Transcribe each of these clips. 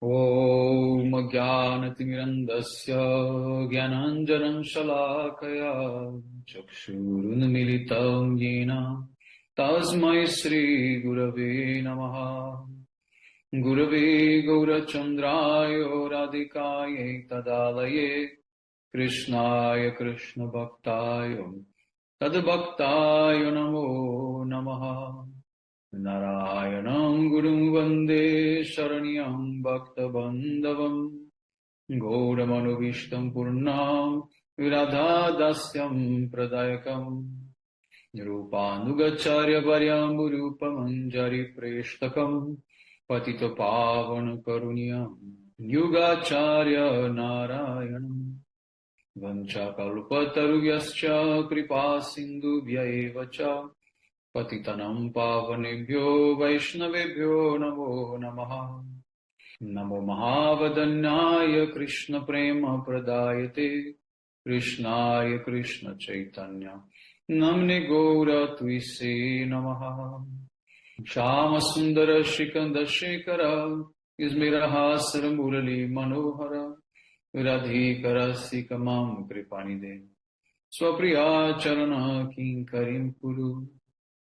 Om Jnanatimirandasya Jnananjanan Shalakaya Chakshurunmilitam Yena Tasmai Shri Gurave Namaha. Gurave Gaurachandraya Radhikaye Tadalaye Krishnaya Krishna Bhaktaya Tadbhaktaya Namo Namaha. Narayanam Gurum Vande Sharanyam Bhakta Bandhavam Gaudamanubhishtam Purnam Viradha Dasyam Pradayakam Nirupānugacārya Varyambu Rupamanjari Preshtakam Patita Pavana Karunyam Yugacārya Narayanam Vanchakalpatarubhyascha Kripa Sindhubhyaevacha Patitanam Pavanebhyo Vaishnavebhyo Namo Namaha. Namo Mahavadanyaya Krishna Prema Pradayate Krishnaya Krishna Chaitanya Namne Gaura Tuise Namaha. Shama Sundara Shikanda Shekara Ismirahasara Murali Manohara Radhikara Sikamam Kripanide Swapriya Charana Kinkarim Puru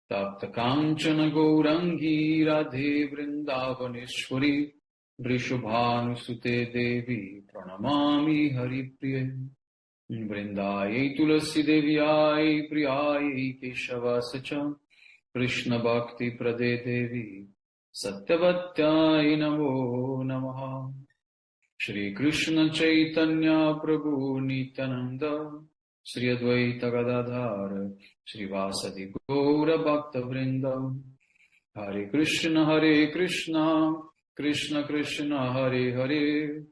Tapta Kanchana Gaurangi Radhe Vrindavaneshwari Vrishabhanusute Devi Pranamami Haripriya Vrindaye Tulasi Devyai Priyaye Keshava Sacha Krishna Bhakti Prade Devi Satyavatyai Namo Namaha. Shri Krishna Chaitanya Prabhu Nityananda Shri Advaita Gadadhara Shri Vasadi Gaura Bhakta Vrinda. Hare Krishna Krishna Krishna Hare Hare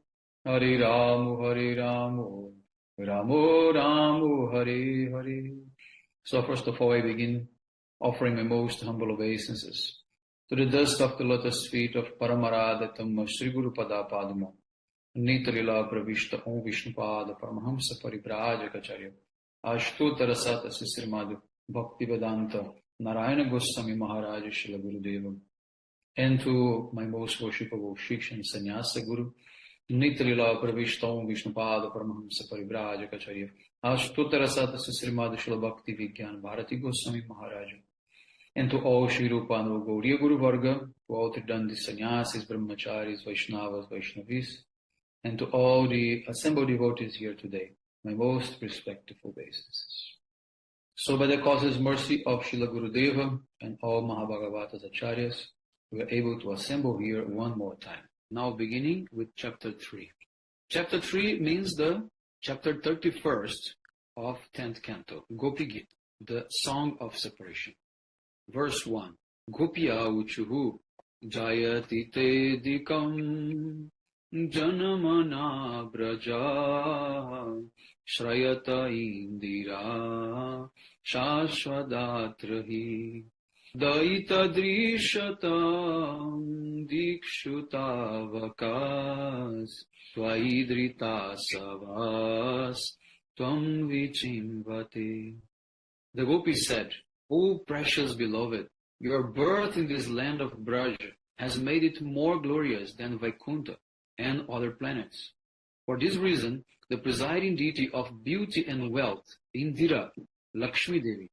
Hare Ramu Ramu Ramu Hare Hare. So first of all I begin offering my most humble obeisances to the dust of the lotus feet of Paramaradatam Shri Guru Pada Padma Nitarila Pravishta Om Vishnupada Paramahamsa Paribrajacharya Ashtotara Sata Sisrimadu Bhakti Vedanta Narayana Goswami Maharaj Srila Gurudeva, and to my most worshipable Shiksha and Sannyasa Guru Nitarila Pravishta Om Vishnupada Paramahamsa Paribrajacharya Ashtotara Sata Sisrimadu Srila Bhakti Vigyan Bharati Goswami Maharaj, and to all Shri Rupa and Gauriya Guru Varga, to all Tridandi Sannyasis, Brahmacharis, Vaishnavas, Vaishnavis, and to all the assembled devotees here today, my most respectful obeisances. So by the causeless mercy of Srila Gurudeva and all Mahabhagavatas Acharyas, we are able to assemble here one more time. Now beginning with chapter 3. Chapter 3 means the chapter 31st of 10th canto, Gopi Gita, the Song of Separation. Verse 1. Gopiya uchuhu jayati te dikam Janamana Braja Shrayata Indira Shashvadatrahi Daita Drishatam Dikshutavakas Tvaidrita Savas Tvam Vichimvate. The Gopis said, O precious beloved, your birth in this land of Braj has made it more glorious than Vaikuntha and other planets. For this reason, the presiding deity of beauty and wealth, Indira, Lakshmi Devi,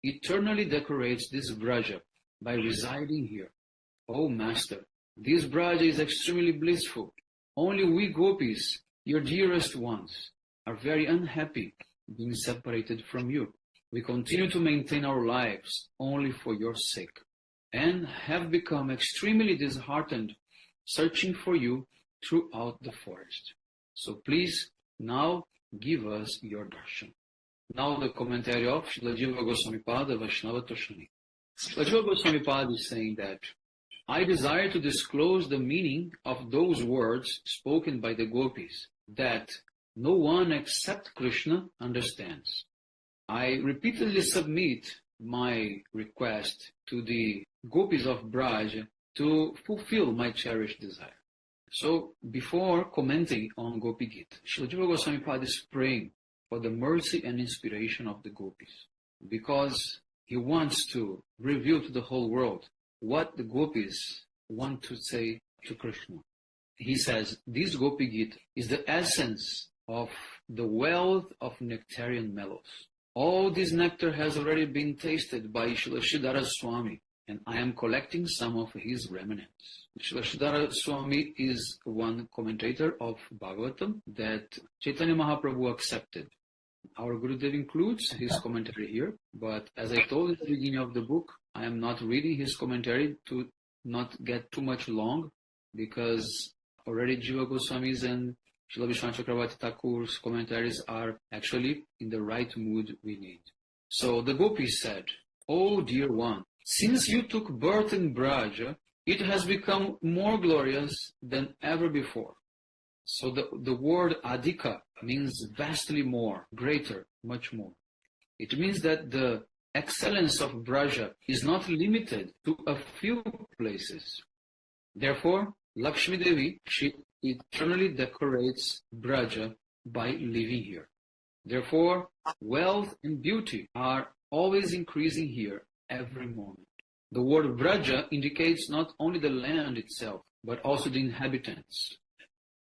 eternally decorates this Braja by residing here. O Master, this Braja is extremely blissful. Only we Gopis, your dearest ones, are very unhappy being separated from you. We continue to maintain our lives only for your sake, and have become extremely disheartened searching for you throughout the forest. So please now give us your darshan. Now the commentary of Srila Jiva Goswami Pada Vaishnava Toshani. Srila Jiva Goswami Pada is saying that I desire to disclose the meaning of those words spoken by the gopis that no one except Krishna understands. I repeatedly submit my request to the gopis of Braj to fulfill my cherished desire. So, before commenting on Gopi Gita, Srila Jiva Goswami Pada is praying for the mercy and inspiration of the gopis, because he wants to reveal to the whole world what the gopis want to say to Krishna. he says, this Gopi Gita is the essence of the wealth of nectarian mellows. All this nectar has already been tasted by Srila Siddhara Swami, and I am collecting some of his remnants. Srila Siddhara Swami is one commentator of Bhagavatam that Chaitanya Mahaprabhu accepted. Our Gurudev includes his commentary here, but as I told at the beginning of the book, I am not reading his commentary to not get too much long, because already Jiva Goswami's and Srila Vishwanath Chakravarti Thakur's commentaries are actually in the right mood we need. So the gopis said, "Oh dear one, since you took birth in Braja, it has become more glorious than ever before." So the word adhika means vastly more, greater, much more. It means that the excellence of Braja is not limited to a few places. Therefore, Lakshmi Devi, she eternally decorates Braja by living here. Therefore, wealth and beauty are always increasing here every moment. The word Braja indicates not only the land itself, but also the inhabitants.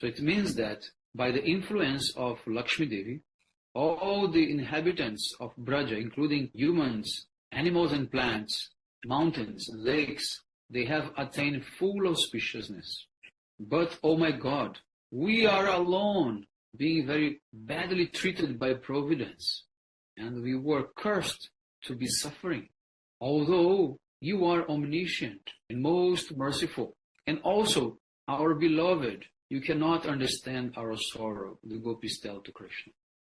So it means that by the influence of Lakshmi Devi, all the inhabitants of Braja, including humans, animals and plants, mountains, lakes, they have attained full auspiciousness. But, oh my God, we are alone, being very badly treated by Providence, and we were cursed to be suffering. Although you are omniscient and most merciful, and also our beloved, you cannot understand our sorrow, the gopis tell to Krishna.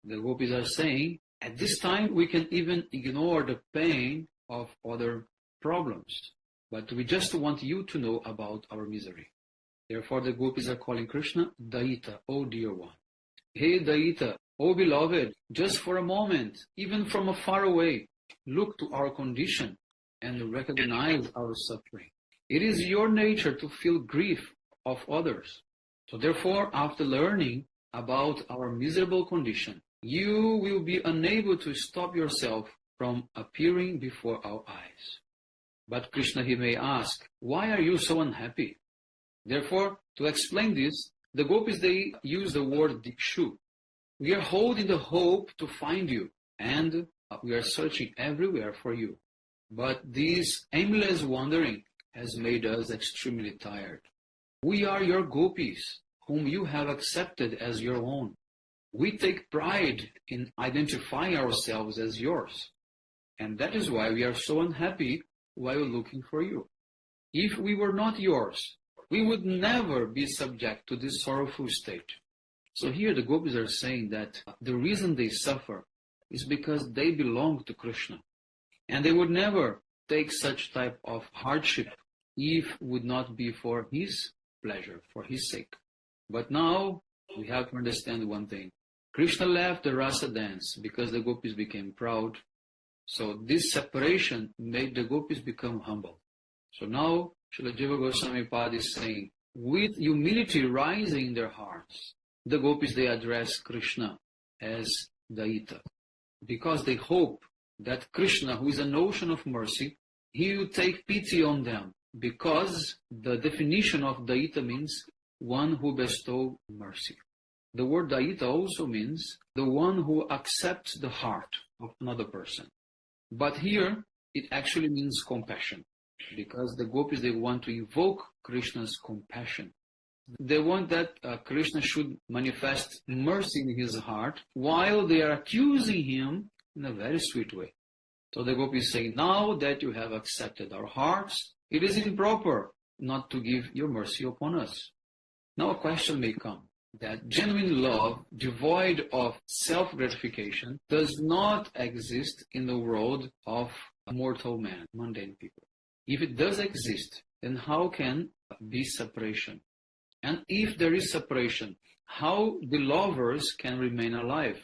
The gopis are saying, at this time we can even ignore the pain of other problems, but we just want you to know about our misery. Therefore the gopis are calling Krishna Daita, oh dear one. Hey Daita, oh beloved, just for a moment, even from afar away, look to our condition and recognize our suffering. It is your nature to feel grief of others. So therefore, after learning about our miserable condition, you will be unable to stop yourself from appearing before our eyes. But Krishna, he may ask, why are you so unhappy? Therefore, to explain this, the gopis, they use the word dikshu. We are holding the hope to find you, and we are searching everywhere for you. But this aimless wandering has made us extremely tired. We are your gopis, whom you have accepted as your own. We take pride in identifying ourselves as yours. And that is why we are so unhappy while looking for you. If we were not yours, we would never be subject to this sorrowful state. So here the gopis are saying that the reason they suffer is because they belong to Krishna. And they would never take such type of hardship if it would not be for his pleasure, for his sake. But now we have to understand one thing. Krishna left the Rasa dance because the gopis became proud. So this separation made the gopis become humble. So now Srila Jiva Goswami Pad is saying, with humility rising in their hearts, the gopis, they address Krishna as Daita, because they hope that Krishna, who is an ocean of mercy, he will take pity on them, because the definition of Daita means one who bestows mercy. The word Daita also means the one who accepts the heart of another person. But here, it actually means compassion, because the gopis, they want to invoke Krishna's compassion. They want that Krishna should manifest mercy in his heart, while they are accusing him in a very sweet way. So the gopis say, now that you have accepted our hearts, it is improper not to give your mercy upon us. Now a question may come, that genuine love, devoid of self-gratification, does not exist in the world of mortal man, mundane people. If it does exist, then how can be separation? And if there is separation, how the lovers can remain alive?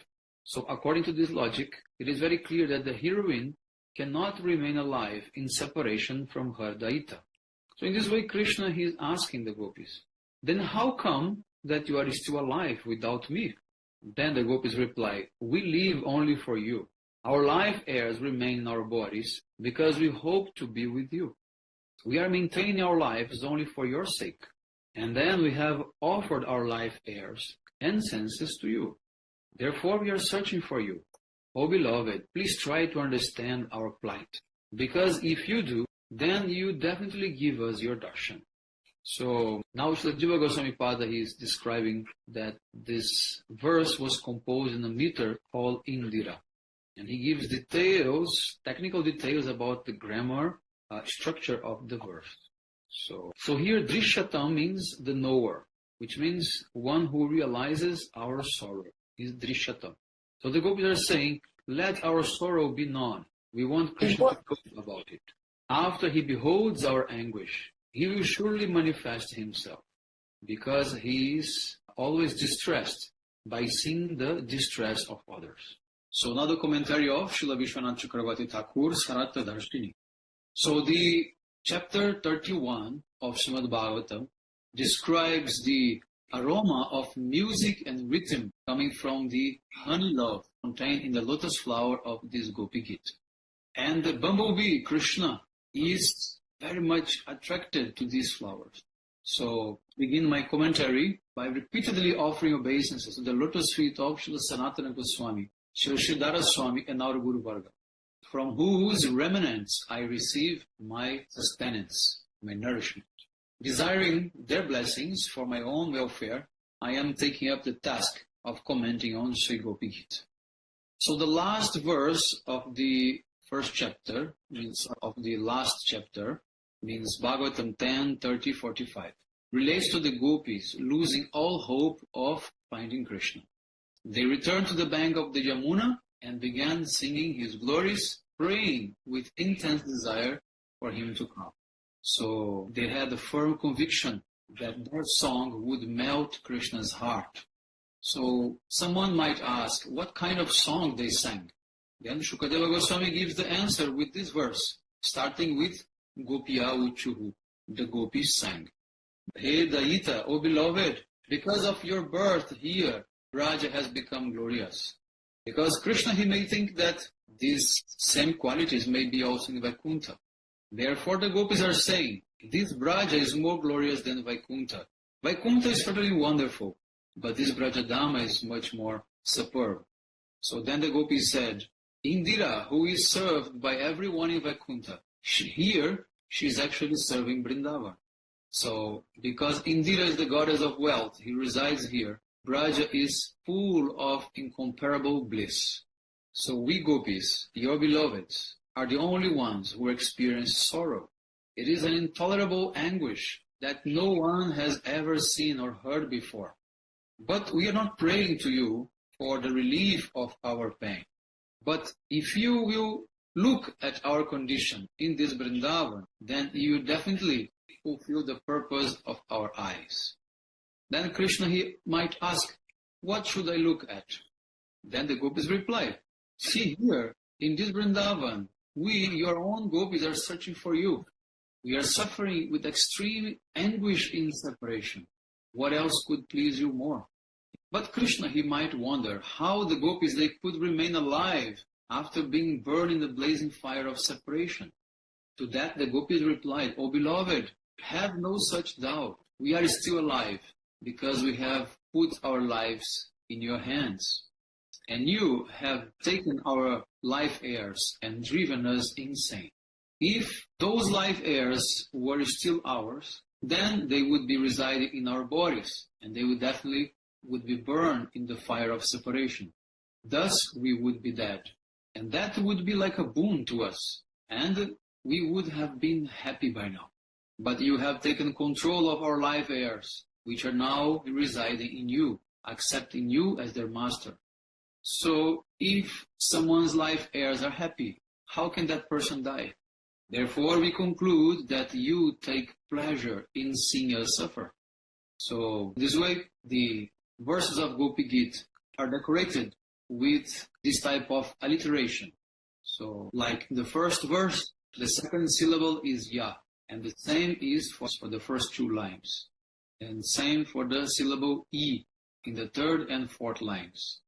So according to this logic, it is very clear that the heroine cannot remain alive in separation from her Daita. So in this way, Krishna, he is asking the gopis, then how come that you are still alive without me? Then the gopis reply, we live only for you. Our life airs remain in our bodies because we hope to be with you. We are maintaining our lives only for your sake. And then we have offered our life heirs and senses to you. Therefore we are searching for you. O beloved, please try to understand our plight. Because if you do, then you definitely give us your darshan. So now Srila Jiva Goswami Pada is describing that this verse was composed in a meter called Indira. And he gives details, technical details about the grammar structure of the verse. So here Drishatam means the knower, which means one who realizes our sorrow is Drishatam. So the gopis are saying, let our sorrow be known. We want Krishna to know about it. After he beholds our anguish, he will surely manifest himself, because he is always distressed by seeing the distress of others. So now the commentary of Srila Vishwanath Chakravarti Thakur, Sarata Darshini. So the chapter 31 of Srimad Bhagavatam describes the aroma of music and rhythm coming from the honey love contained in the lotus flower of this Gopi Gita. And the bumblebee, Krishna, is very much attracted to these flowers. So, begin my commentary by repeatedly offering obeisances to the lotus feet of Srila Sanatana Goswami, Srila Sridhara Swami, and our Guru Varga, from whose remnants I receive my sustenance, my nourishment. Desiring their blessings for my own welfare, I am taking up the task of commenting on Sri Gopi Gita. So the last verse of the first chapter, means of the last chapter, means Bhagavatam 10:30-45, relates to the gopis losing all hope of finding Krishna. They returned to the bank of the Yamuna and began singing his glories, praying with intense desire for him to come. So they had a firm conviction that their song would melt Krishna's heart. So someone might ask, what kind of song they sang? Then Shukadeva Goswami gives the answer with this verse, starting with Gopiya Uchuhu, the gopis sang. Hey Dayita, O beloved, because of your birth here, Raja has become glorious. Because Krishna, he may think that these same qualities may be also in Vaikuntha. Therefore the gopis are saying, this Braja is more glorious than Vaikuntha. Vaikuntha is certainly wonderful, but this Brajadama is much more superb. So then the gopis said, Indira, who is served by everyone in Vaikuntha, here she is actually serving Vrindavan. So because Indira is the goddess of wealth, he resides here, Braja is full of incomparable bliss. So we gopis, your beloveds, are the only ones who experience sorrow. It is an intolerable anguish that no one has ever seen or heard before. But we are not praying to you for the relief of our pain. But if you will look at our condition in this Vrindavan, then you definitely fulfill the purpose of our eyes. Then Krishna, he might ask, what should I look at? Then the gopis reply, see here, in this Vrindavan, we, your own gopis, are searching for you. We are suffering with extreme anguish in separation. What else could please you more? But Krishna, he might wonder how the gopis, they could remain alive after being burned in the blazing fire of separation. To that the gopis replied, O beloved, have no such doubt. We are still alive because we have put our lives in your hands. And you have taken our life heirs and driven us insane. If those life heirs were still ours, then they would be residing in our bodies, and they would definitely would be burned in the fire of separation. Thus we would be dead. And that would be like a boon to us, and we would have been happy by now. But you have taken control of our life heirs, which are now residing in you, accepting you as their master. So if someone's life heirs are happy, how can that person die? Therefore we conclude that you take pleasure in seeing us suffer. So this way the verses of Gopi Gita are decorated with this type of alliteration. So like the first verse, the second syllable is ya, and the same is for the first two lines. And same for the syllable e in the third and fourth lines.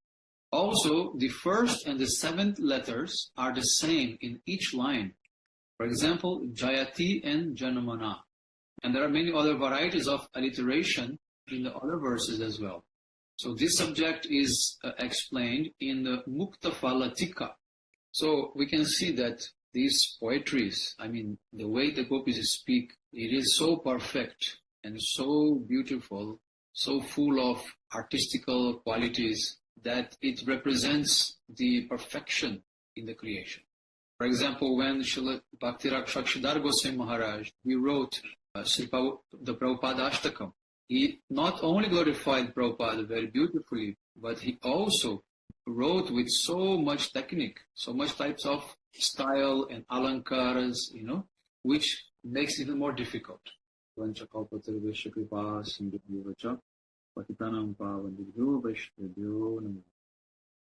Also, the first and the seventh letters are the same in each line. For example, Jayati and Janamana. And there are many other varieties of alliteration in the other verses as well. So this subject is explained in the Mukta Falatika. So we can see that these poetries, I mean, the way the gopis speak, it is so perfect and so beautiful, so full of artistical qualities that it represents the perfection in the creation. For example, when Srila Bhakti-Rakshakshidhar Goswami Maharaj, he wrote the Prabhupada Ashtakam, he not only glorified Prabhupada very beautifully, but he also wrote with so much technique, so much types of style and alankaras, which makes it even more difficult.